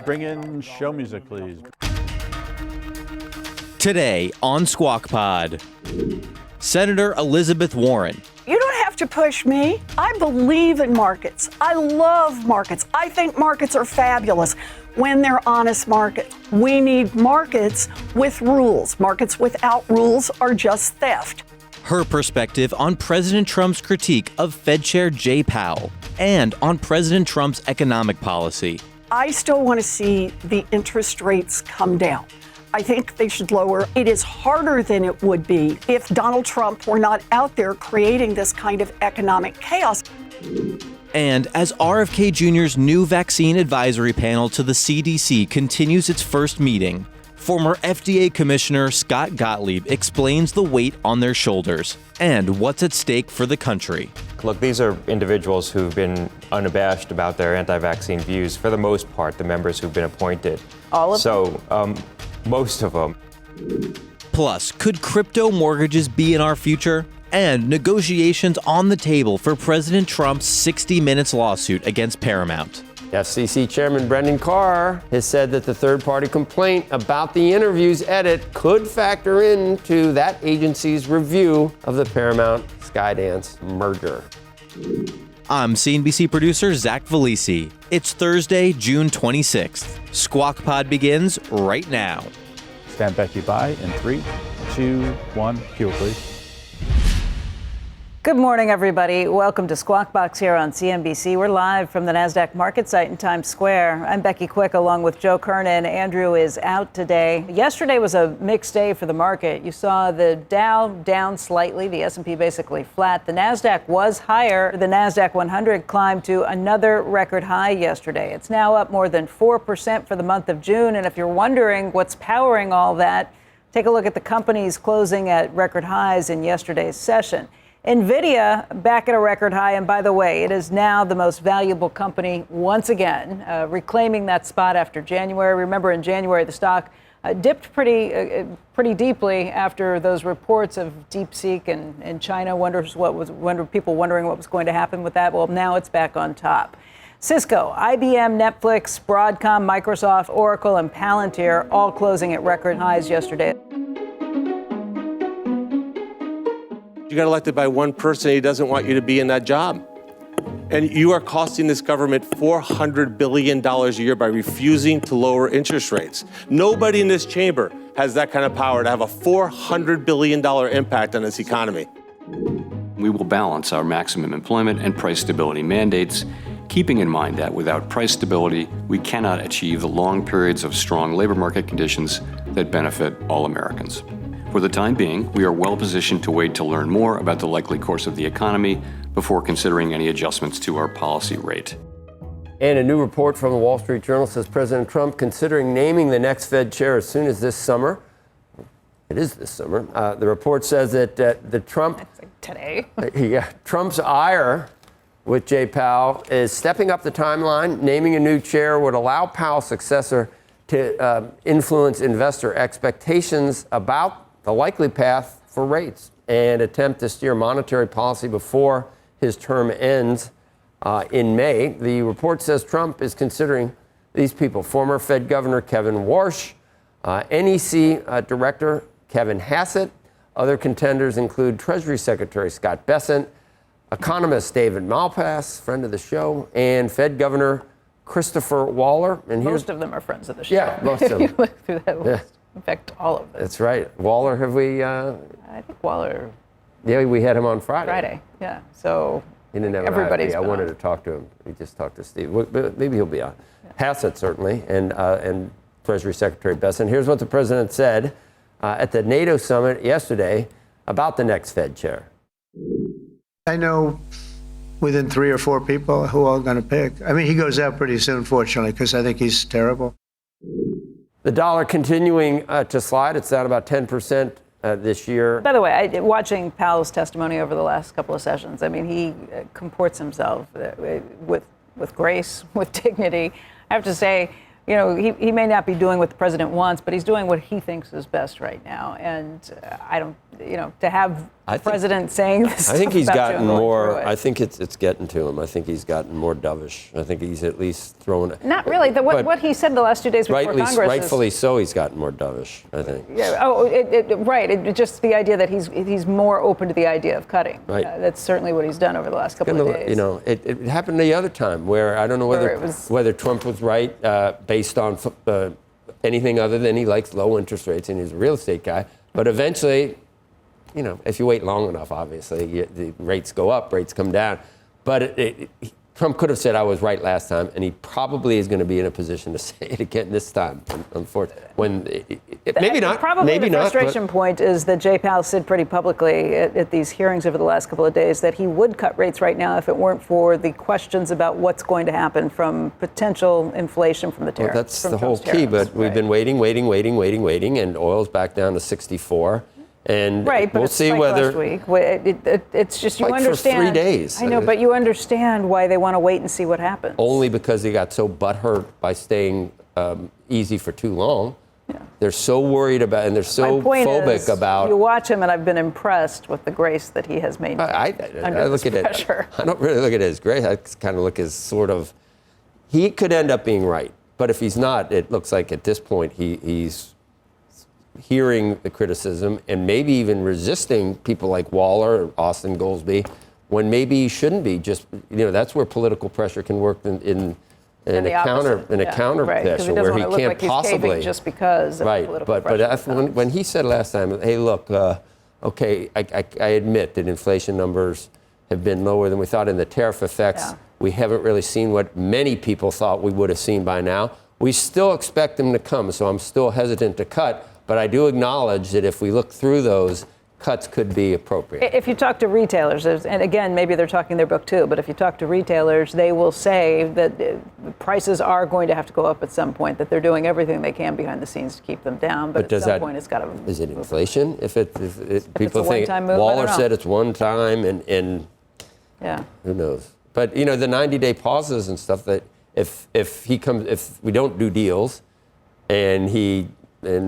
Bring in show music, please. Today on Squawk Pod, Senator Elizabeth Warren. You don't have to push me. I believe in markets. I love markets. I think markets are fabulous when they're honest markets. We need markets with rules. Markets without rules are just theft. Her perspective on President Trump's critique of Fed Chair Jay Powell and on President Trump's economic policy. I still want to see the interest rates come down. I think they should lower. It is harder than it would be if Donald Trump were not out there creating this kind of economic chaos. And as RFK Jr.'s new vaccine advisory panel to the CDC continues its first meeting, former FDA Commissioner Scott Gottlieb explains the weight on their shoulders and what's at stake for the country. Look, these are individuals who've been unabashed about their anti-vaccine views, for the most part, the members who've been appointed. All of them? Most of them. Plus, could crypto mortgages be in our future? And negotiations on the table for President Trump's 60 Minutes lawsuit against Paramount. FCC Chairman Brendan Carr has said that the third-party complaint about the interview's edit could factor into that agency's review of the Paramount-Skydance merger. I'm CNBC producer Zach Vallese. It's Thursday, June 26th. Squawk Pod begins right now. Stand Becky by in 3, 2, 1. Cue, please. Good morning, everybody. Welcome to Squawk Box here on CNBC. We're live from the NASDAQ market site in Times Square. I'm Becky Quick along with Joe Kernen. Andrew is out today. Yesterday was a mixed day for the market. You saw the Dow down slightly, the S&P basically flat. The NASDAQ was higher. The NASDAQ 100 climbed to another record high yesterday. It's now up more than 4% for the month of June. And if you're wondering what's powering all that, take a look at the companies closing at record highs in yesterday's session. NVIDIA back at a record high, and by the way, it is now the most valuable company once again, reclaiming that spot after January. Remember, in January, the stock dipped pretty deeply after those reports of DeepSeek and China. People wondering what was going to happen with that. Well, now it's back on top. Cisco, IBM, Netflix, Broadcom, Microsoft, Oracle, and Palantir all closing at record highs yesterday. You got elected by one person, he doesn't want you to be in that job. And you are costing this government $400 billion a year by refusing to lower interest rates. Nobody in this chamber has that kind of power to have a $400 billion impact on this economy. We will balance our maximum employment and price stability mandates, keeping in mind that without price stability, we cannot achieve the long periods of strong labor market conditions that benefit all Americans. For the time being, we are well positioned to wait to learn more about the likely course of the economy before considering any adjustments to our policy rate. And a new report from the Wall Street Journal says President Trump considering naming the next Fed chair as soon as this summer. It is this summer. The report says that Trump's ire with Jay Powell is stepping up the timeline. Naming a new chair would allow Powell's successor to influence investor expectations about the likely path for rates and attempt to steer monetary policy before his term ends in May. The report says Trump is considering these people: former Fed Governor Kevin Warsh, NEC Director Kevin Hassett. Other contenders include Treasury Secretary Scott Bessent, economist David Malpass, friend of the show, and Fed Governor Christopher Waller. And most of them are friends of the show. Yeah, most of them. You look through that list. Yeah. In fact, all of them. That's right. Waller, have we? I think Waller. Yeah, we had him on Friday. Yeah. So he didn't have everybody's. I wanted to talk to him. We just talked to Steve. Maybe he'll be on. Yeah. Hassett certainly, and Treasury Secretary Bessent. Here's what the president said at the NATO summit yesterday about the next Fed chair. I know within 3 or 4 people who I'm going to pick. I mean, he goes out pretty soon, fortunately, because I think he's terrible. The dollar continuing to slide. It's down about 10% this year. By the way, watching Powell's testimony over the last couple of sessions, I mean, he comports himself with grace, with dignity. I have to say, you know, he may not be doing what the president wants, but he's doing what he thinks is best right now. And I don't, you know, to have president saying this. I think he's gotten more. I I think it's getting to him. I think he's gotten more dovish. I think he's at least throwing. Not really. What he said the last 2 days before Congress. Rightfully so, he's gotten more dovish. I think. Yeah. Oh, right. Just the idea that he's more open to the idea of cutting. Right. That's certainly what he's done over the last couple of days. You know, it happened the other time where I don't know whether Trump was right based on anything other than he likes low interest rates and he's a real estate guy. But eventually, you know, if you wait long enough, obviously, the rates go up, rates come down. But Trump could have said I was right last time, and he probably is going to be in a position to say it again this time. Unfortunately, maybe not. Probably the frustration point is that Jay Powell said pretty publicly at these hearings over the last couple of days that he would cut rates right now if it weren't for the questions about what's going to happen from potential inflation from the tariffs. Well, that's the whole key. But we've been waiting, and oil's back down to 64. And but we'll see whether last week. It's just you understand. For 3 days. I know, but you understand why they want to wait and see what happens. Only because they got so butthurt by staying easy for too long. Yeah. They're so worried about, and they're so phobic about. You watch him, and I've been impressed with the grace that he has made. I look at it. I don't really look at it as grace. I kind of look as sort of. He could end up being right, but if he's not, it looks like at this point he's hearing the criticism and maybe even resisting people like Waller or Austin Goolsbee when maybe he shouldn't be. Just, you know, that's where political pressure can work in a counter pressure where he can't possibly just because of political pressure. But when he said last time, hey, look, okay, I admit that inflation numbers have been lower than we thought, and the tariff effects we haven't really seen what many people thought we would have seen by now. We still expect them to come, so I'm still hesitant to cut. But I do acknowledge that if we look through those, cuts could be appropriate. If you talk to retailers, and again, maybe they're talking their book too, but if you talk to retailers, they will say that prices are going to have to go up at some point, that they're doing everything they can behind the scenes to keep them down. But at some point, it's got to. Is it inflation? If people think Waller said it's one time, and yeah, who knows? But you know, the 90-day pauses and stuff. That if we don't do deals, and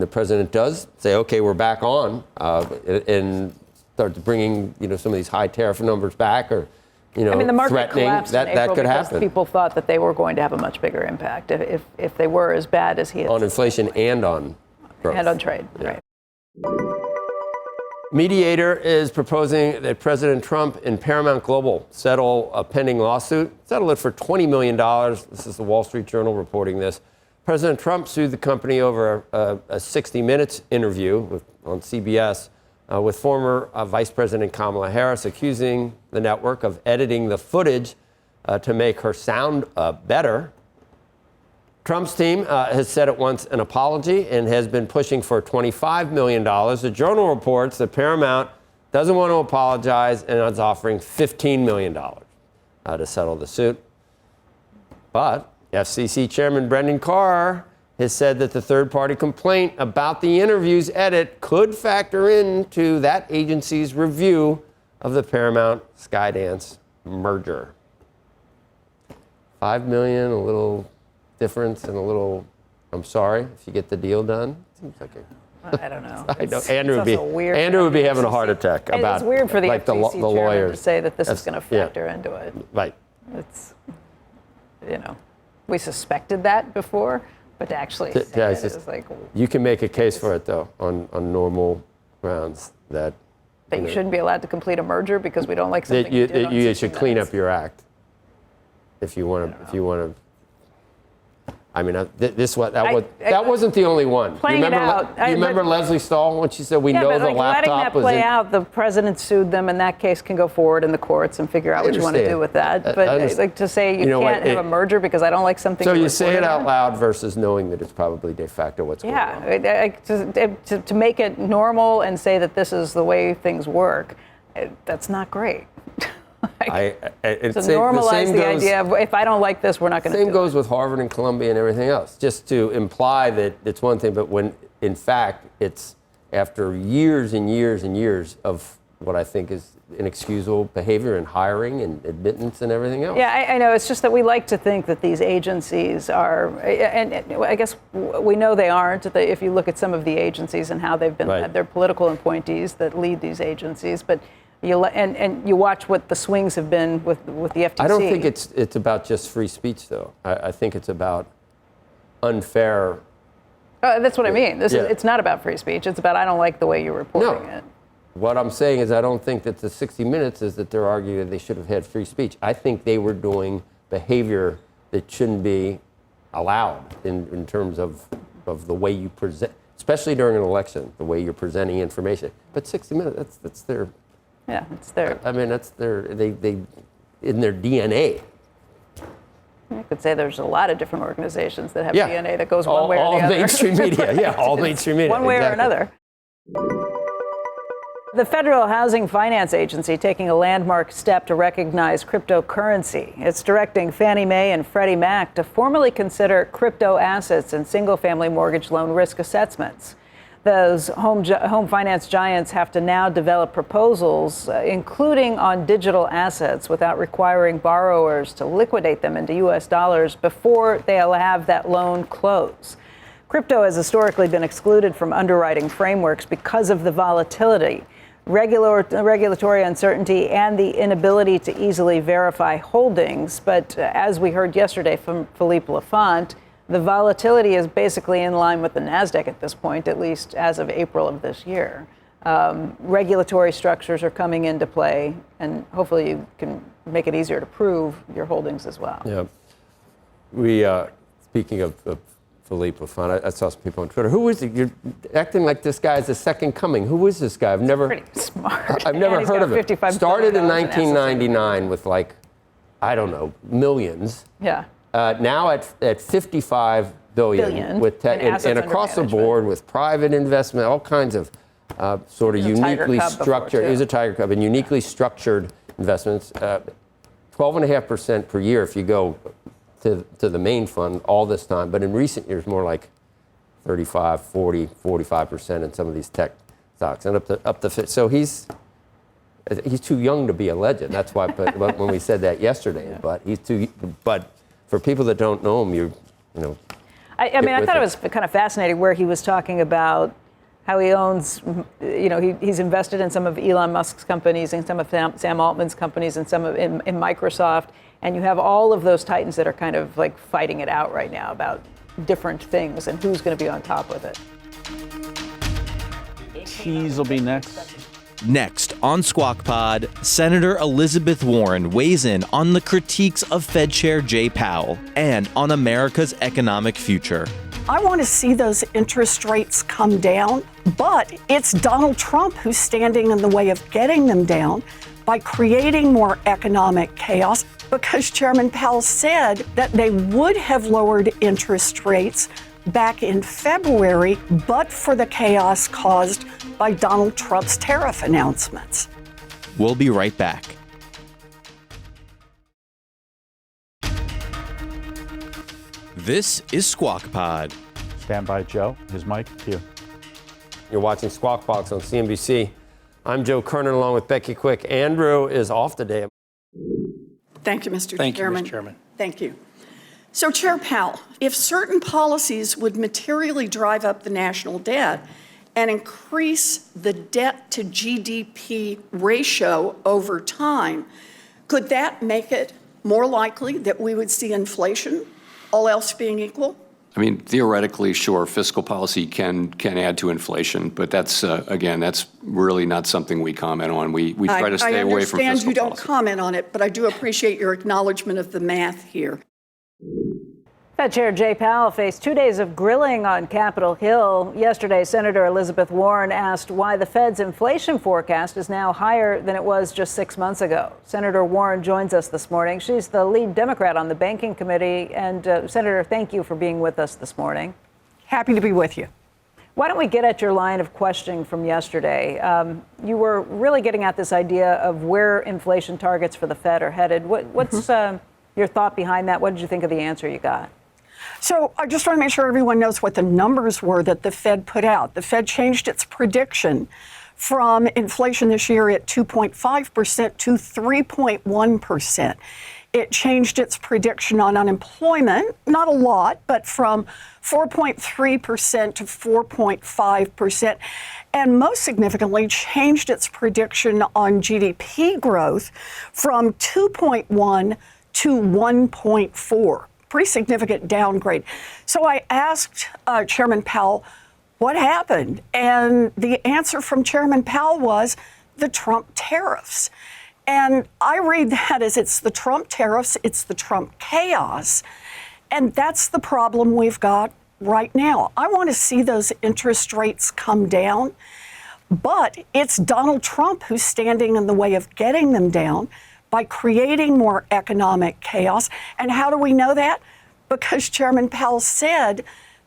the president does say, okay, we're back on, and starts bringing, you know, some of these high tariff numbers back, or, you know, the market threatening collapsed in April that could because happen. People thought that they were going to have a much bigger impact if they were as bad as he had on inflation and on growth. And on trade, right. Mediator is proposing that President Trump and Paramount Global settle a pending lawsuit. Settle it for $20 million. This is the Wall Street Journal reporting this. President Trump sued the company over a 60 Minutes interview on CBS with former Vice President Kamala Harris, accusing the network of editing the footage to make her sound better. Trump's team has said it wants an apology and has been pushing for $25 million. The Journal reports that Paramount doesn't want to apologize and is offering $15 million to settle the suit. But FCC Chairman Brendan Carr has said that the third-party complaint about the interview's edit could factor into that agency's review of the Paramount Skydance merger. $5 million, a little difference, and a little, I'm sorry if you get the deal done. Seems like I don't know. I know Andrew would be having a heart attack about. It's weird for the like FCC the lawyers to say that this is going to factor into it. Right. It's, you know. We suspected that before, but to actually say it is like. You can make a case for it, though, on normal grounds that you shouldn't be allowed to complete a merger because we don't like something you did on 60 should clean minutes. up your act if you want to. I mean, that wasn't the only one. Playing it out. You remember Leslie Stahl when she said, we know the laptop was letting that play out, the president sued them, and that case can go forward in the courts and figure out what you want to do with that. But like to say you can't have a merger because I don't like something. So you say it out loud versus knowing that it's probably de facto what's going on. Yeah, to make it normal and say that this is the way things work, that's not great. Normalize the idea of if I don't like this, we're not going to do it. Same goes with Harvard and Columbia and everything else. Just to imply that it's one thing, but when in fact it's after years and years and years of what I think is inexcusable behavior in hiring and admittance and everything else. Yeah, I know. It's just that we like to think that these agencies are, and I guess we know they aren't. If you look at some of the agencies and how they've been, they're political appointees that lead these agencies. But you watch what the swings have been with the FTC. I don't think it's about just free speech, though. I think it's about unfair. That's what I mean. It's not about free speech. It's about I don't like the way you're reporting it. What I'm saying is I don't think that the 60 Minutes is that they're arguing that they should have had free speech. I think they were doing behavior that shouldn't be allowed in terms of the way you present, especially during an election, the way you're presenting information. But 60 Minutes, that's their... Yeah, it's their... I mean, that's they in their DNA. I could say there's a lot of different organizations that have DNA that goes one way or the other. All mainstream media, all mainstream media. One way or another. The Federal Housing Finance Agency taking a landmark step to recognize cryptocurrency. It's directing Fannie Mae and Freddie Mac to formally consider crypto assets in single-family mortgage loan risk assessments. Those home finance giants have to now develop proposals, including on digital assets, without requiring borrowers to liquidate them into U.S. dollars before they'll have that loan close. Crypto has historically been excluded from underwriting frameworks because of the volatility, regulatory uncertainty, and the inability to easily verify holdings. But as we heard yesterday from Philippe Lafont, the volatility is basically in line with the NASDAQ at this point, at least as of April of this year. Regulatory structures are coming into play, and hopefully you can make it easier to prove your holdings as well. Yeah. We, speaking of Philippe Lafont, I saw some people on Twitter. Who is it? You're acting like this guy is the second coming. Who is this guy? Pretty smart. I've never heard of him. Started in 1999 with I don't know, millions. Yeah. Now at 55 billion with and across the board with private investment, all kinds of sort of uniquely structured. He was a Tiger Cub and uniquely structured investments. 12.5% per year if you go to the main fund all this time, but in recent years more like 35, 40, 45% in some of these tech stocks, and up to so he's too young to be a legend. That's why when we said that yesterday, but he's too. But for people that don't know him, you know. I mean, I thought it was kind of fascinating where he was talking about how he owns, he's invested in some of Elon Musk's companies and some of Sam Altman's companies and some of in Microsoft. And you have all of those titans that are kind of like fighting it out right now about different things and who's going to be on top with it. Cheese will be next. Next on Squawk Pod, Senator Elizabeth Warren weighs in on the critiques of Fed Chair Jay Powell and on America's economic future. I want to see those interest rates come down, but it's Donald Trump who's standing in the way of getting them down by creating more economic chaos, because Chairman Powell said that they would have lowered interest rates back in February, but for the chaos caused by Donald Trump's tariff announcements. We'll be right back. This is Squawk Pod. Stand by, Joe. His mic, here. You're watching Squawk Box on CNBC. I'm Joe Kernen along with Becky Quick. Andrew is off today. Thank you, Mr. Thank Chairman. you, Mr. Chairman. Thank you. So, Chair Powell, if certain policies would materially drive up the national debt and increase the debt to GDP ratio over time, could that make it more likely that we would see inflation, all else being equal? I mean, theoretically, sure, fiscal policy can add to inflation, but that's, again, that's really not something we comment on. We try to stay away from fiscal policy. I understand you don't comment on it, but I do appreciate your acknowledgement of the math here. Fed Chair Jay Powell faced 2 days of grilling on Capitol Hill. Yesterday, Senator Elizabeth Warren asked why the Fed's inflation forecast is now higher than it was just 6 months ago. Senator Warren joins us this morning. She's the lead Democrat on the Banking Committee. And Senator, thank you for being with us this morning. Happy to be with you. Why don't we get at your line of questioning from yesterday? You were really getting at this idea of where inflation targets for the Fed are headed. What's your thought behind that? What did you think of the answer you got? So I just want to make sure everyone knows what the numbers were that the Fed put out. The Fed changed its prediction from inflation this year at 2.5% to 3.1%. It changed its prediction on unemployment, not a lot, but from 4.3% to 4.5%, and most significantly changed its prediction on GDP growth from 2.1 to 1.4. Pretty significant downgrade. So I asked Chairman Powell, what happened? And the answer from Chairman Powell was the Trump tariffs. And I read that as it's the Trump tariffs, it's the Trump chaos. And that's the problem we've got right now. I want to see those interest rates come down, but it's Donald Trump who's standing in the way of getting them down by creating more economic chaos. And how do we know that? Because Chairman Powell said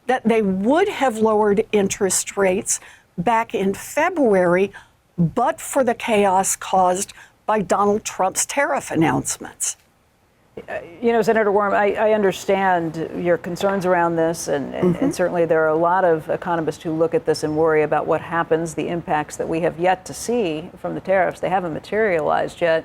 that they would have lowered interest rates back in February, but for the chaos caused by Donald Trump's tariff announcements. You know, Senator Worm, I understand your concerns around this, and certainly there are a lot of economists who look at this and worry about what happens, the impacts that we have yet to see from the tariffs. They haven't materialized yet.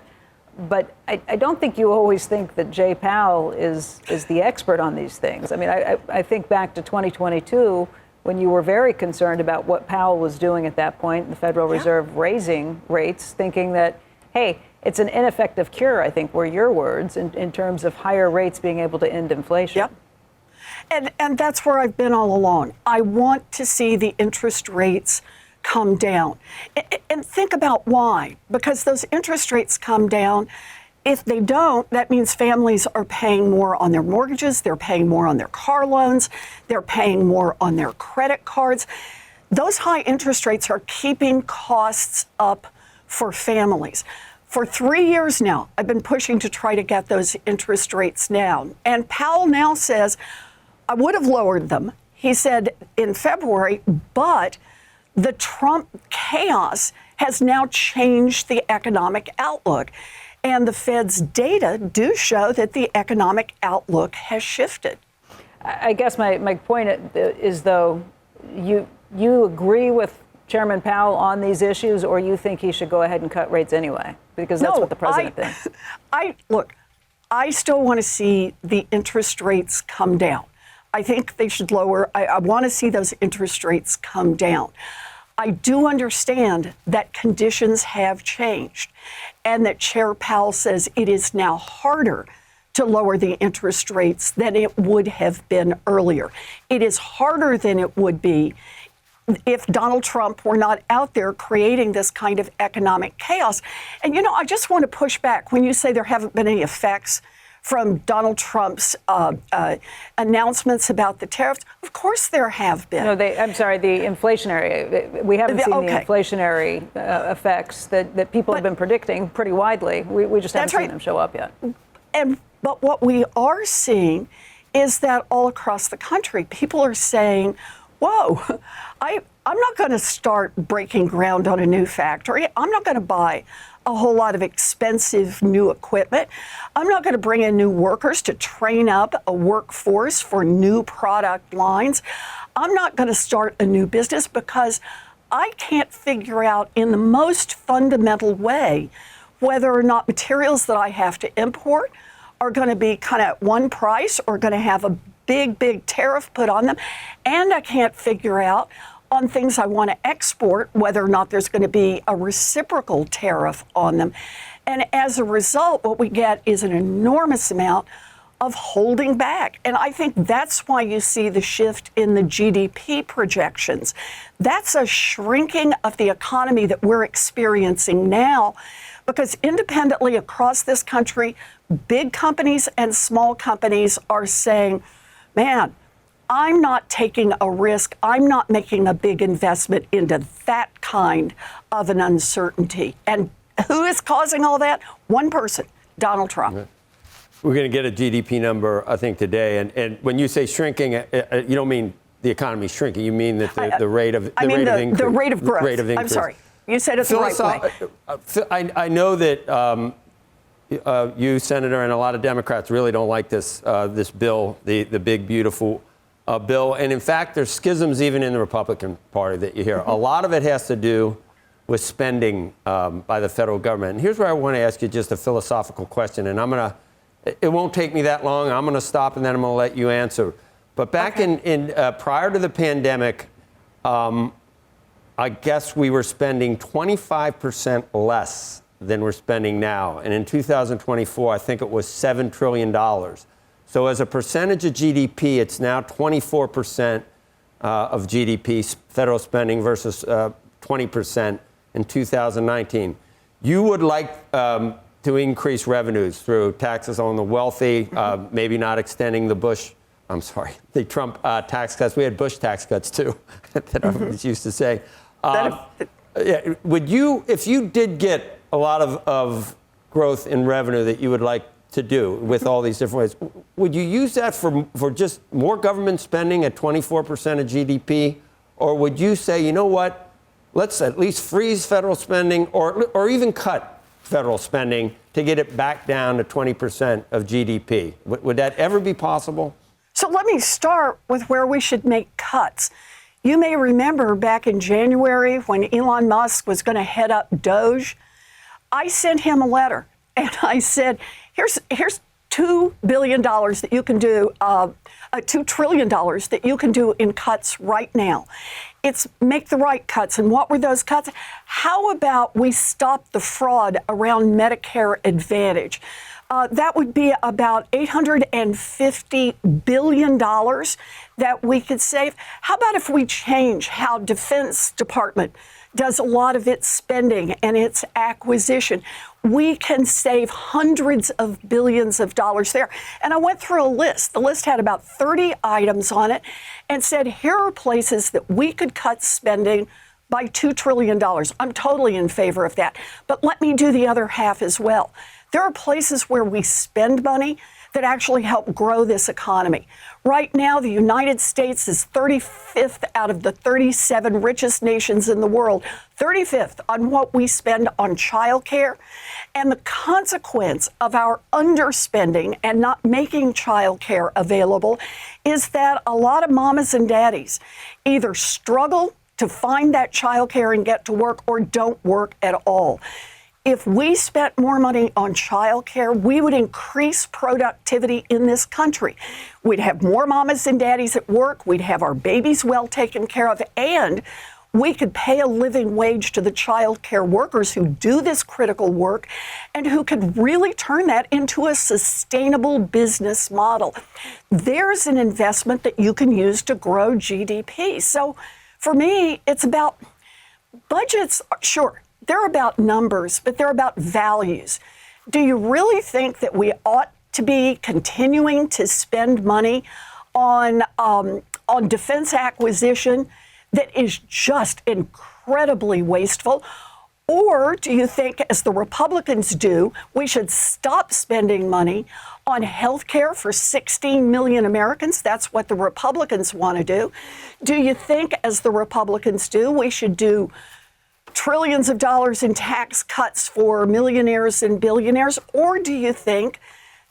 But I don't think you always think that Jay Powell is the expert on these things. I mean, I think back to 2022 when you were very concerned about what Powell was doing at that point, the Federal Reserve raising rates, thinking that, hey, it's an ineffective cure, I think were your words, in terms of higher rates being able to end inflation. Yep. And that's where I've been all along. I want to see the interest rates come down. And think about why. Because those interest rates come down. If they don't, that means families are paying more on their mortgages, they're paying more on their car loans, they're paying more on their credit cards. Those high interest rates are keeping costs up for families. For 3 years now, I've been pushing to try to get those interest rates down. And Powell now says, I would have lowered them, he said in February, but the Trump chaos has now changed the economic outlook. And the Fed's data do show that the economic outlook has shifted. I guess my point is, though, you agree with Chairman Powell on these issues, or you think he should go ahead and cut rates anyway? Because that's what the president thinks. I still want to see the interest rates come down. I think they should lower. I want to see those interest rates come down. I do understand that conditions have changed and that Chair Powell says it is now harder to lower the interest rates than it would have been earlier. It is harder than it would be if Donald Trump were not out there creating this kind of economic chaos. And, you know, I just want to push back when you say there haven't been any effects from Donald Trump's announcements about the tariffs. Of course there have been. No, I'm sorry, the inflationary. We haven't seen the inflationary effects that people have been predicting pretty widely. We just haven't seen them show up yet. But what we are seeing is that all across the country, people are saying, whoa, I'm not going to start breaking ground on a new factory. I'm not going to buy a whole lot of expensive new equipment. I'm not going to bring in new workers to train up a workforce for new product lines. I'm not going to start a new business because I can't figure out in the most fundamental way whether or not materials that I have to import are going to be kind of one price or going to have a big tariff put on them. And I can't figure out on things I want to export whether or not there's going to be a reciprocal tariff on them. And as a result, what we get is an enormous amount of holding back. And I think that's why you see the shift in the GDP projections. That's a shrinking of the economy that we're experiencing now, because independently across this country, big companies and small companies are saying, man, I'm not taking a risk. I'm not making a big investment into that kind of an uncertainty. And who is causing all that? One person, Donald Trump. We're going to get a GDP number, I think, today. And when you say shrinking, you don't mean the economy shrinking. You mean that the rate of increase. The rate of growth. Rate of increase. I'm sorry. You said it the right way. I know that you, Senator, and a lot of Democrats really don't like this bill, the big, beautiful bill. And in fact, there's schisms even in the Republican Party that you hear. A lot of it has to do with spending by the federal government. And here's where I want to ask you just a philosophical question, and it won't take me that long. I'm going to stop and then I'm going to let you answer. But back in prior to the pandemic, I guess we were spending 25% less than we're spending now. And in 2024, I think it was $7 trillion. So as a percentage of GDP, it's now 24% of GDP federal spending versus 20% in 2019. You would like to increase revenues through taxes on the wealthy, maybe not extending the Trump tax cuts. We had Bush tax cuts too, that I was used to say. Would you, if you did get a lot of growth in revenue that you would like to do with all these different ways, would you use that for just more government spending at 24% of GDP? Or would you say, you know what, let's at least freeze federal spending or even cut federal spending to get it back down to 20% of GDP? Would that ever be possible? So let me start with where we should make cuts. You may remember back in January when Elon Musk was going to head up Doge, I sent him a letter and I said, here's $2 billion that you can do, $2 trillion that you can do in cuts right now. It's make the right cuts. And what were those cuts? How about we stop the fraud around Medicare Advantage? That would be about $850 billion that we could save. How about if we change how Defense Department does a lot of its spending and its acquisition? We can save hundreds of billions of dollars there. And I went through a list. The list had about 30 items on it and said, here are places that we could cut spending by $2 trillion. I'm totally in favor of that. But let me do the other half as well. There are places where we spend money that actually help grow this economy. Right now, the United States is 35th out of the 37 richest nations in the world, 35th on what we spend on childcare. And the consequence of our underspending and not making childcare available is that a lot of mamas and daddies either struggle to find that childcare and get to work or don't work at all. If we spent more money on childcare, we would increase productivity in this country. We'd have more mamas and daddies at work. We'd have our babies well taken care of, and we could pay a living wage to the childcare workers who do this critical work and who could really turn that into a sustainable business model. There's an investment that you can use to grow GDP. So for me, it's about budgets. Sure, they're about numbers, but they're about values. Do you really think that we ought to be continuing to spend money on defense acquisition that is just incredibly wasteful? Or do you think, as the Republicans do, we should stop spending money on health care for 16 million Americans? That's what the Republicans want to do. Do you think, as the Republicans do, we should do trillions of dollars in tax cuts for millionaires and billionaires? Or do you think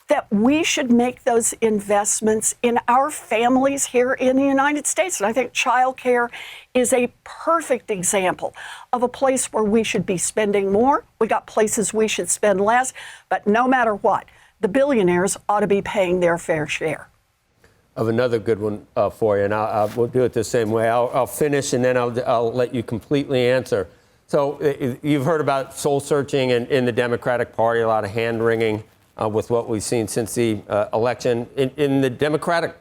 that we should make those investments in our families here in the United States? And I think childcare is a perfect example of a place where we should be spending more. We got places we should spend less, but no matter what, the billionaires ought to be paying their fair share. Of another good one for you, and we'll do it the same way. I'll finish, and then I'll let you completely answer. So you've heard about soul searching in the Democratic Party, a lot of hand wringing with what we've seen since the election. In the Democratic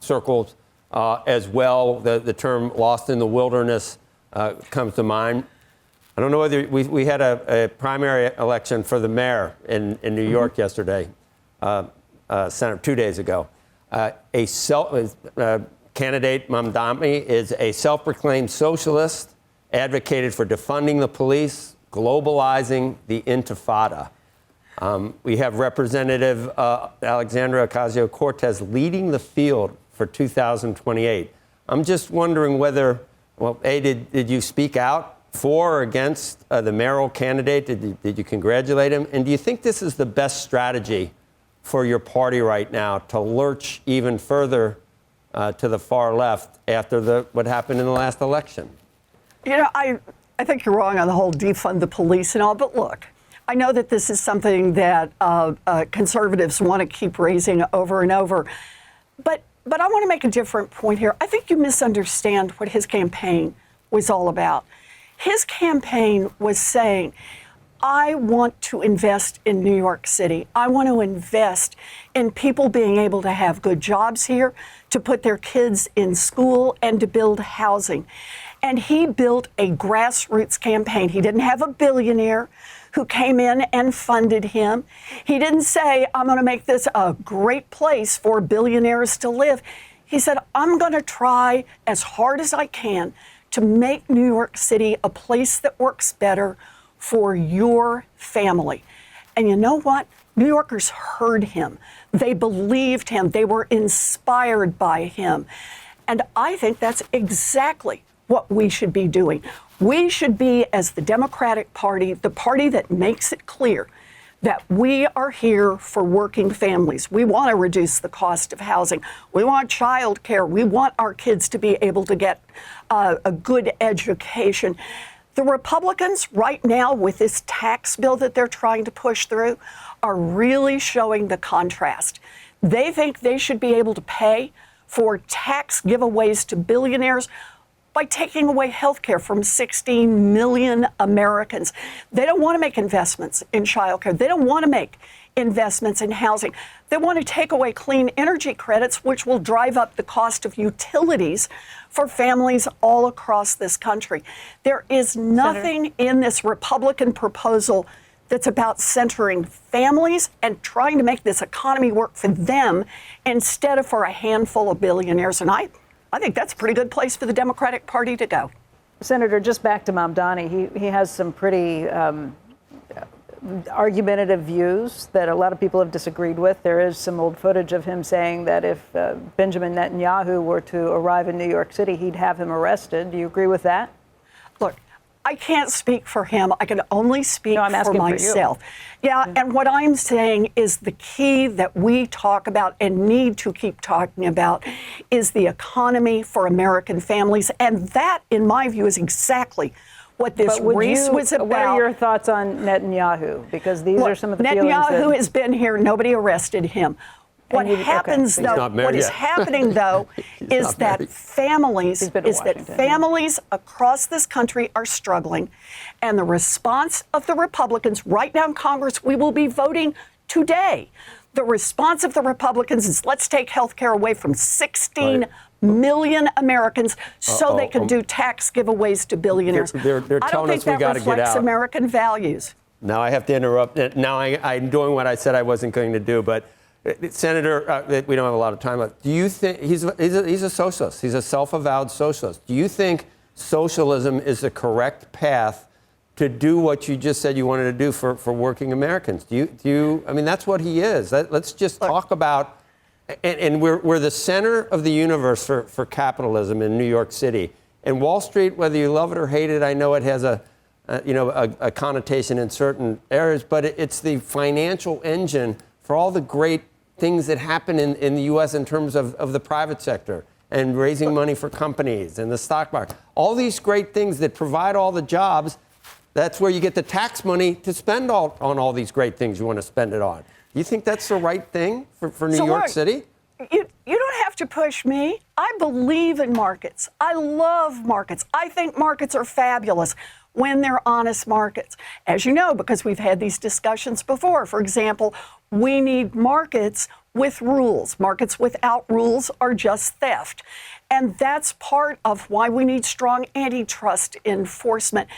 circles as well, the term lost in the wilderness comes to mind. I don't know whether we had a primary election for the mayor in New York yesterday, Senator, 2 days ago. Candidate Mamdani is a self-proclaimed socialist, advocated for defunding the police, globalizing the intifada. We have Representative Alexandria Ocasio-Cortez leading the field for 2028. I'm just wondering whether, well, A, did you speak out for or against the mayoral candidate? Did you congratulate him? And do you think this is the best strategy for your party right now to lurch even further to the far left after what happened in the last election? You know, I think you're wrong on the whole defund the police and all, but look, I know that this is something that conservatives want to keep raising over and over, but I want to make a different point here. I think you misunderstand what his campaign was all about. His campaign was saying, I want to invest in New York City. I want to invest in people being able to have good jobs here, to put their kids in school, and to build housing. And he built a grassroots campaign. He didn't have a billionaire who came in and funded him. He didn't say, I'm going to make this a great place for billionaires to live. He said, I'm going to try as hard as I can to make New York City a place that works better for your family. And you know what? New Yorkers heard him. They believed him. They were inspired by him. And I think that's exactly what we should be doing. We should be, as the Democratic Party, the party that makes it clear that we are here for working families. We want to reduce the cost of housing. We want child care. We want our kids to be able to get a good education. The Republicans right now, with this tax bill that they're trying to push through, are really showing the contrast. They think they should be able to pay for tax giveaways to billionaires by taking away health care from 16 million Americans. They don't want to make investments in child care. They don't want to make investments in housing. They want to take away clean energy credits, which will drive up the cost of utilities for families all across this country. There is nothing in this Republican proposal that's about centering families and trying to make this economy work for them instead of for a handful of billionaires. And I think that's a pretty good place for the Democratic Party to go. Senator, just back to Mamdani, he has some pretty argumentative views that a lot of people have disagreed with. There is some old footage of him saying that if Benjamin Netanyahu were to arrive in New York City, he'd have him arrested. Do you agree with that? Look, I can't speak for him. I can only speak for myself. Yeah, and what I'm saying is the key that we talk about and need to keep talking about is the economy for American families. And that, in my view, is exactly what this race was about. What are your thoughts on Netanyahu? Because these are some of the feelings that Netanyahu has been here. Nobody arrested him. What happens, though, what is happening, though, is that families across this country are struggling. And the response of the Republicans right now in Congress, we will be voting today. The response of the Republicans is let's take health care away from 16 million Americans so they can do tax giveaways to billionaires. They're I don't think that reflects American values. Now I have to interrupt. Now I'm doing what I said I wasn't going to do, but Senator, we don't have a lot of time left. Do you think he's a socialist? He's a self-avowed socialist. Do you think socialism is the correct path to do what you just said you wanted to do for working Americans? Do you? I mean, that's what he is. Let's just talk about. And we're the center of the universe for capitalism in New York City. And Wall Street, whether you love it or hate it, I know it has a connotation in certain areas, but it's the financial engine for all the great things that happen in the U.S. in terms of the private sector and raising money for companies and the stock market. All these great things that provide all the jobs, that's where you get the tax money to spend on all these great things you want to spend it on. Do you think that's the right thing for New York City? You don't have to push me. I believe in markets. I love markets. I think markets are fabulous when they're honest markets. As you know, because we've had these discussions before. For example, we need markets with rules. Markets without rules are just theft. And that's part of why we need strong antitrust enforcement.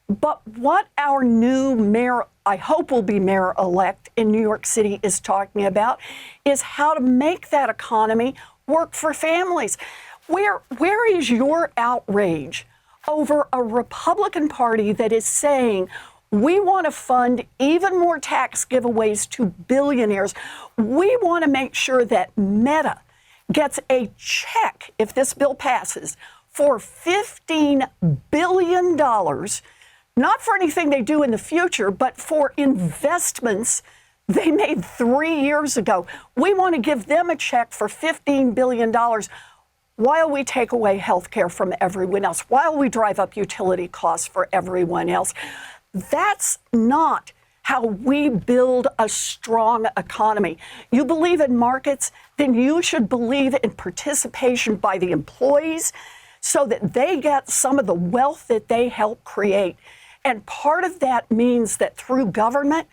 But what our new mayor, I hope will be mayor-elect in New York City, is talking about is how to make that economy work for families. Where is your outrage over a Republican Party that is saying we want to fund even more tax giveaways to billionaires? We want to make sure that Meta gets a check, if this bill passes, for $15 billion, not for anything they do in the future, but for investments they made 3 years ago. We want to give them a check for $15 billion. while we take away health care from everyone else, while we drive up utility costs for everyone else. That's not how we build a strong economy. You believe in markets, then you should believe in participation by the employees so that they get some of the wealth that they help create. And part of that means that through government,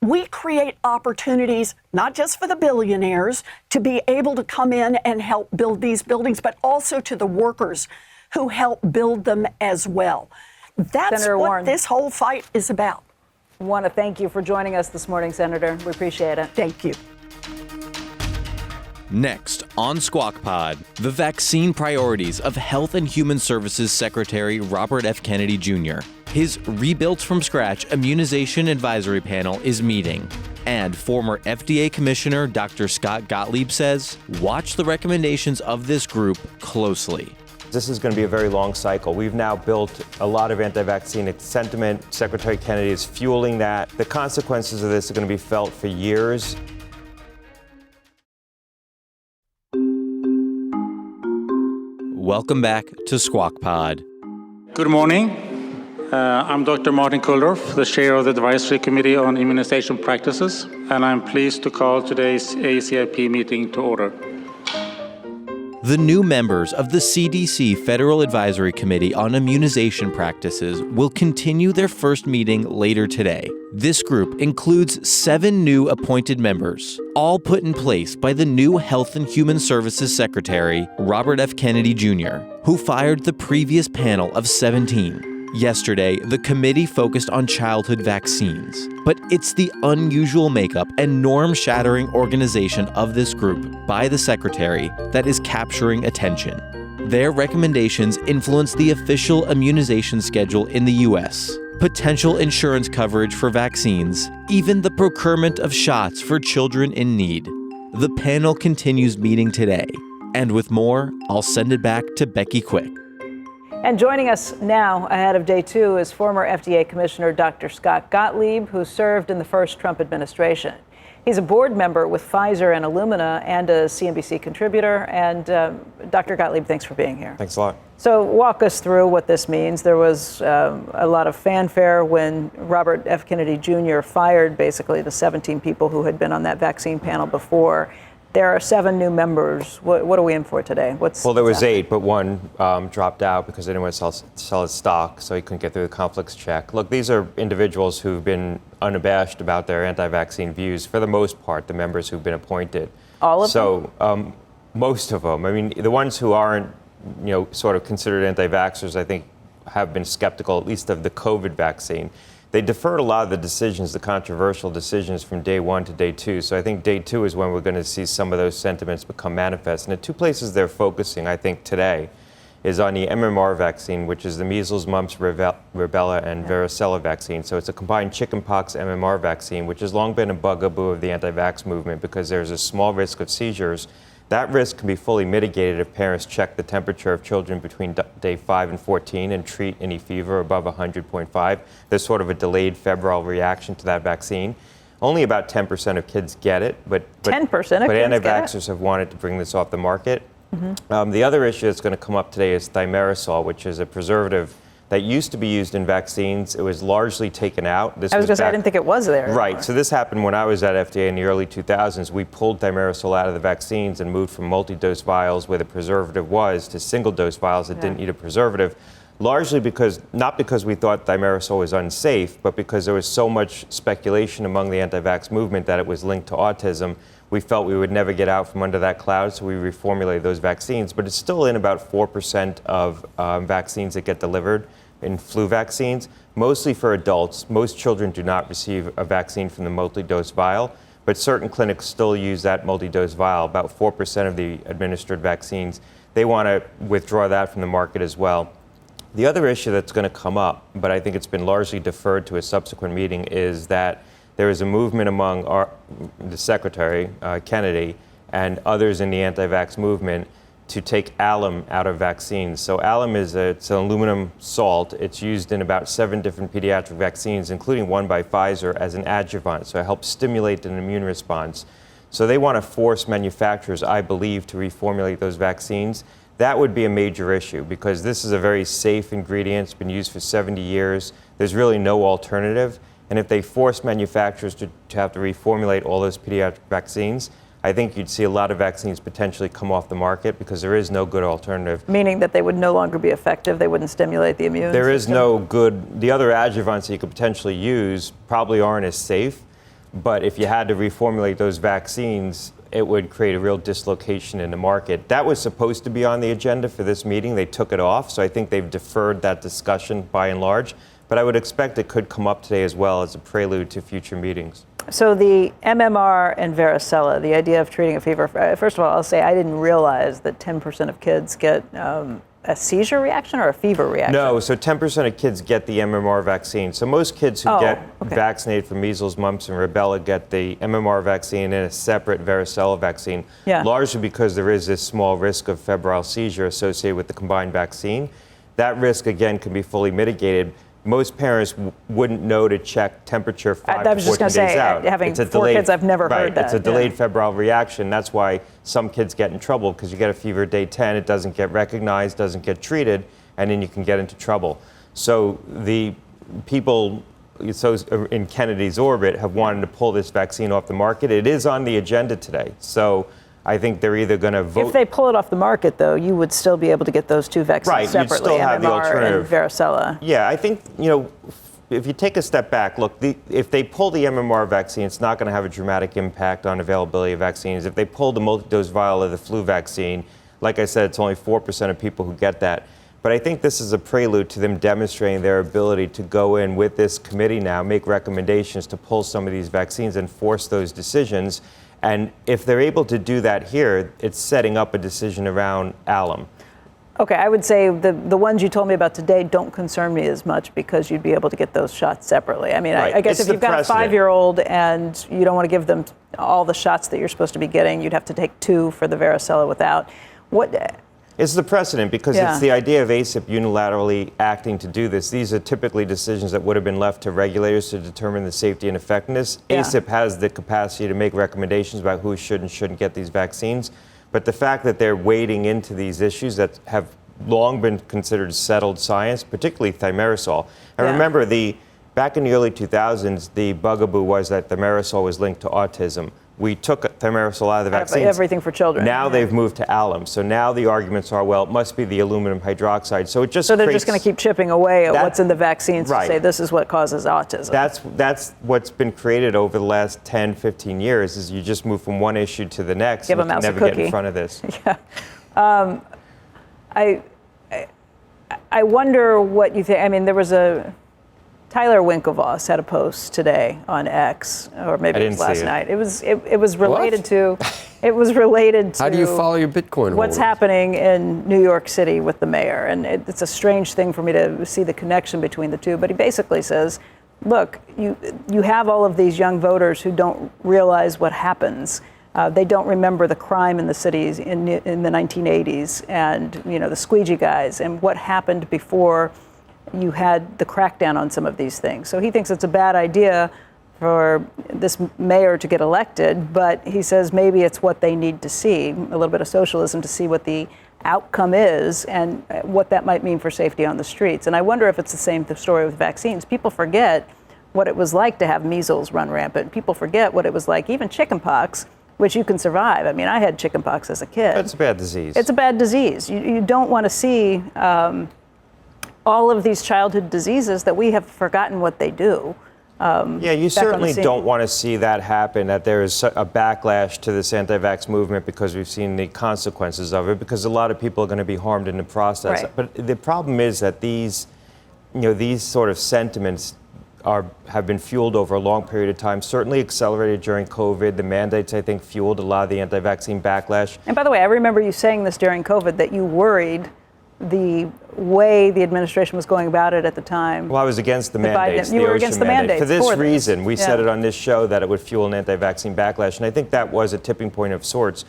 we create opportunities, not just for the billionaires to be able to come in and help build these buildings, but also to the workers who help build them as well. That's Senator what Warren, this whole fight is about. I want to thank you for joining us this morning, Senator. We appreciate it. Thank you. Next on Squawk Pod, the vaccine priorities of Health and Human Services Secretary Robert F. Kennedy Jr. His rebuilt from scratch immunization advisory panel is meeting. And former FDA Commissioner Dr. Scott Gottlieb says, watch the recommendations of this group closely. This is going to be a very long cycle. We've now built a lot of anti-vaccine sentiment. Secretary Kennedy is fueling that. The consequences of this are going to be felt for years. Welcome back to Squawk Pod. Good morning. I'm Dr. Martin Kulldorff, the chair of the Advisory Committee on Immunization Practices, and I'm pleased to call today's ACIP meeting to order. The new members of the CDC Federal Advisory Committee on Immunization Practices will continue their first meeting later today. This group includes 7 new appointed members, all put in place by the new Health and Human Services Secretary, Robert F. Kennedy Jr., who fired the previous panel of 17. Yesterday, the committee focused on childhood vaccines, but it's the unusual makeup and norm-shattering organization of this group by the secretary that is capturing attention. Their recommendations influence the official immunization schedule in the U.S., potential insurance coverage for vaccines, even the procurement of shots for children in need. The panel continues meeting today. And with more, I'll send it back to Becky Quick. And joining us now ahead of day 2 is former FDA Commissioner Dr. Scott Gottlieb, who served in the first Trump administration. He's a board member with Pfizer and Illumina and a CNBC contributor. And Dr. Gottlieb, thanks for being here. Thanks a lot. So walk us through what this means. There was a lot of fanfare when Robert F. Kennedy Jr. fired basically the 17 people who had been on that vaccine panel before. There are 7 new members. What are we in for today? Well, there was 8, but one dropped out because they didn't want to sell his stock, so he couldn't get through the conflicts check. Look, these are individuals who've been unabashed about their anti-vaccine views, for the most part, the members who've been appointed. All of them? So most of them. I mean, the ones who aren't, sort of considered anti-vaxxers, I think, have been skeptical, at least of the COVID vaccine. They deferred a lot of the decisions, the controversial decisions, from day 1 to day 2. So I think day 2 is when we're going to see some of those sentiments become manifest. And the 2 places they're focusing, I think, today is on the MMR vaccine, which is the measles, mumps, rubella, and varicella vaccine. So it's a combined chickenpox MMR vaccine, which has long been a bugaboo of the anti-vax movement because there's a small risk of seizures. That risk can be fully mitigated if parents check the temperature of children between day 5 and 14 and treat any fever above 100.5. There's sort of a delayed febrile reaction to that vaccine. Only about 10% of kids get it, but 10% of kids anti-vaxxers have wanted to bring this off the market. Mm-hmm. The other issue that's going to come up today is thimerosal, which is a preservative that used to be used in vaccines. It was largely taken out. I was going to say, I didn't think it was there. Right. Anymore. So this happened when I was at FDA in the early 2000s. We pulled thimerosal out of the vaccines and moved from multi-dose vials where the preservative was to single-dose vials that didn't need a preservative, largely not because we thought thimerosal was unsafe, but because there was so much speculation among the anti-vax movement that it was linked to autism. We felt we would never get out from under that cloud, so we reformulated those vaccines. But it's still in about 4% of vaccines that get delivered in flu vaccines, mostly for adults. Most children do not receive a vaccine from the multi-dose vial, but certain clinics still use that multi-dose vial, about 4% of the administered vaccines. They want to withdraw that from the market as well. The other issue that's going to come up, but I think it's been largely deferred to a subsequent meeting, is that there is a movement among the Secretary, Kennedy, and others in the anti-vax movement to take alum out of vaccines. So alum it's an aluminum salt. It's used in about 7 different pediatric vaccines, including one by Pfizer, as an adjuvant. So it helps stimulate an immune response. So they want to force manufacturers, I believe, to reformulate those vaccines. that would be a major issue because this is a very safe ingredient. It's been used for 70 years. There's really no alternative. And if they force manufacturers to have to reformulate all those pediatric vaccines, I think you'd see a lot of vaccines potentially come off the market because there is no good alternative. Meaning that they would no longer be effective, they wouldn't stimulate the immune system? There is no good, the other adjuvants that you could potentially use probably aren't as safe, but if you had to reformulate those vaccines, it would create a real dislocation in the market. That was supposed to be on the agenda for this meeting. They took it off, so I think they've deferred that discussion by and large, but I would expect it could come up today as well as a prelude to future meetings. So the MMR and varicella, the idea of treating a fever, first of all, I'll say I didn't realize that 10% of kids get a seizure reaction or a fever reaction. No, so 10% of kids get the MMR vaccine. So most kids who get vaccinated for measles, mumps, and rubella get the MMR vaccine and a separate varicella vaccine, largely because there is this small risk of febrile seizure associated with the combined vaccine. That risk, again, can be fully mitigated. Most parents wouldn't know to check temperature 5 to 14 days out. I was just going to say, having four kids, I've never heard that. It's a delayed febrile reaction. That's why some kids get in trouble because you get a fever day 10, it doesn't get recognized, doesn't get treated, and then you can get into trouble. So the people in Kennedy's orbit have wanted to pull this vaccine off the market. It is on the agenda today. So I think they're either going to vote. If they pull it off the market, though, you would still be able to get those two vaccines separately, you'd still have the alternative. and varicella. Yeah, I think, if you take a step back, look, if they pull the MMR vaccine, it's not going to have a dramatic impact on availability of vaccines. If they pull the multi-dose vial of the flu vaccine, like I said, it's only 4% of people who get that. But I think this is a prelude to them demonstrating their ability to go in with this committee now, make recommendations to pull some of these vaccines and force those decisions. And if they're able to do that here, it's setting up a decision around alum. Okay, I would say the ones you told me about today don't concern me as much because you'd be able to get those shots separately. I mean, I guess if you've got a 5-year-old and you don't want to give them all the shots that you're supposed to be getting, you'd have to take 2 for the varicella without. It's the precedent because it's the idea of ACIP unilaterally acting to do this. These are typically decisions that would have been left to regulators to determine the safety and effectiveness. ACIP has the capacity to make recommendations about who should and shouldn't get these vaccines. But the fact that they're wading into these issues that have long been considered settled science, particularly thimerosal. And remember, back in the early 2000s, the bugaboo was that thimerosal was linked to autism. We took thimerosal out of the vaccines. Everything for children. Now they've moved to alum. So now the arguments are, well, it must be the aluminum hydroxide. So they're just going to keep chipping away at what's in the vaccines to say this is what causes autism. That's what's been created over the last 10, 15 years is you just move from one issue to the next. Give and a mouse never a cookie. Get in front of this. I wonder what you think. I mean, there was Tyler Winklevoss had a post today on X, or maybe it was last night. It was related to. It was related to. How do you follow your Bitcoin? What's happening in New York City with the mayor, and it's a strange thing for me to see the connection between the two. But he basically says, "Look, you have all of these young voters who don't realize what happens. They don't remember the crime in the cities in the 1980s, and the squeegee guys, and what happened before." You had the crackdown on some of these things. So he thinks it's a bad idea for this mayor to get elected, but he says maybe it's what they need to see, a little bit of socialism to see what the outcome is and what that might mean for safety on the streets. And I wonder if it's the same story with vaccines. People forget what it was like to have measles run rampant. People forget what it was like, even chickenpox, which you can survive. I mean, I had chickenpox as a kid. It's a bad disease. It's a bad disease. You don't want to see all of these childhood diseases that we have forgotten what they do. You certainly don't want to see that happen, that there is a backlash to this anti-vax movement because we've seen the consequences of it, because a lot of people are going to be harmed in the process. Right. But the problem is that these sort of sentiments have been fueled over a long period of time, certainly accelerated during COVID. The mandates, I think, fueled a lot of the anti-vaccine backlash. And by the way, I remember you saying this during COVID, that you worried the way the administration was going about it at the time. Well, I was against the mandates. You were against the mandates. For this reason, we said it on this show that it would fuel an anti-vaccine backlash, and I think that was a tipping point of sorts.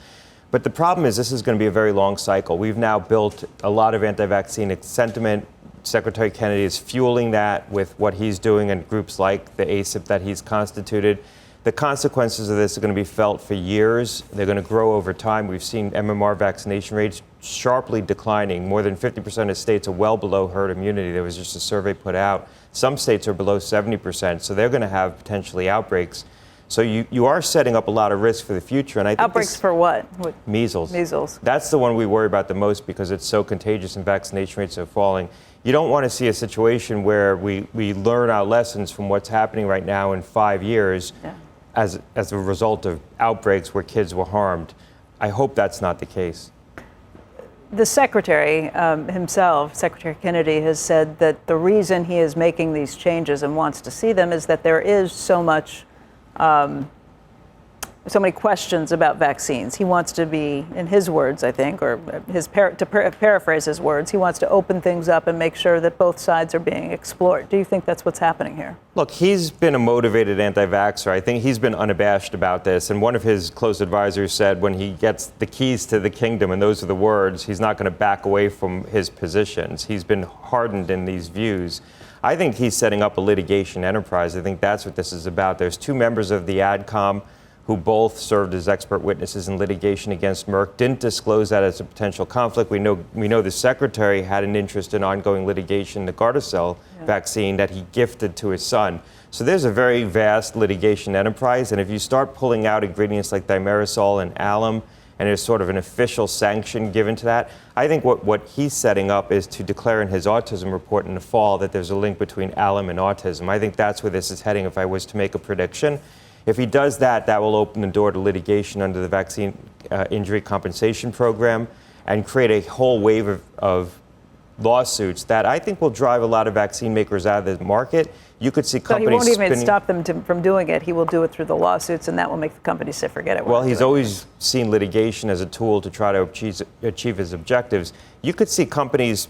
But the problem is this is going to be a very long cycle. We've now built a lot of anti-vaccine sentiment. Secretary Kennedy is fueling that with what he's doing and groups like the ACIP that he's constituted. The consequences of this are going to be felt for years. They're going to grow over time. We've seen MMR vaccination rates sharply declining. More than 50% of states are well below herd immunity. There was just a survey put out. Some states are below 70%, so they're going to have potentially outbreaks. So you are setting up a lot of risk for the future. And I think outbreaks for what? Measles. Measles. That's the one we worry about the most because it's so contagious and vaccination rates are falling. You don't want to see a situation where we learn our lessons from what's happening right now in 5 years as a result of outbreaks where kids were harmed. I hope that's not the case. The secretary himself, Secretary Kennedy, has said that the reason he is making these changes and wants to see them is that there is so many questions about vaccines. He wants to be, in his words, I think, or paraphrase his words, he wants to open things up and make sure that both sides are being explored. Do you think that's what's happening here? Look, he's been a motivated anti-vaxxer. I think he's been unabashed about this. And one of his close advisors said when he gets the keys to the kingdom, and those are the words, he's not going to back away from his positions. He's been hardened in these views. I think he's setting up a litigation enterprise. I think that's what this is about. There's two members of the AdCom who both served as expert witnesses in litigation against Merck, didn't disclose that as a potential conflict. We know the secretary had an interest in ongoing litigation, the Gardasil vaccine that he gifted to his son. So there's a very vast litigation enterprise, and if you start pulling out ingredients like thimerosal and alum, and there's sort of an official sanction given to that, I think what he's setting up is to declare in his autism report in the fall that there's a link between alum and autism. I think that's where this is heading if I was to make a prediction. If he does that, that will open the door to litigation under the Vaccine Injury Compensation Program and create a whole wave of lawsuits that I think will drive a lot of vaccine makers out of the market. You could see companies So he won't even stop them from doing it. He will do it through the lawsuits, and that will make the companies say, forget it. Well, he's always seen litigation as a tool to try to achieve his objectives. You could see companies,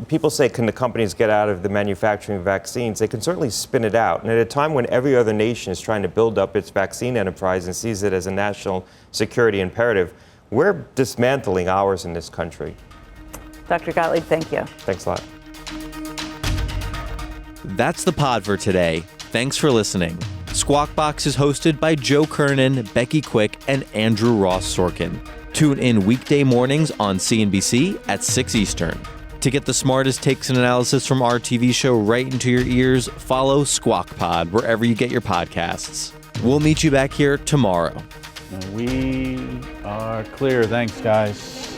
people say, can the companies get out of the manufacturing of vaccines? They can certainly spin it out. And at a time when every other nation is trying to build up its vaccine enterprise and sees it as a national security imperative, we're dismantling ours in this country. Dr. Gottlieb, thank you. Thanks a lot. That's the pod for today. Thanks for listening. Squawk Box is hosted by Joe Kernen, Becky Quick, and Andrew Ross Sorkin. Tune in weekday mornings on CNBC at 6 Eastern. To get the smartest takes and analysis from our TV show right into your ears, follow Squawk Pod wherever you get your podcasts. We'll meet you back here tomorrow. We are clear. Thanks, guys.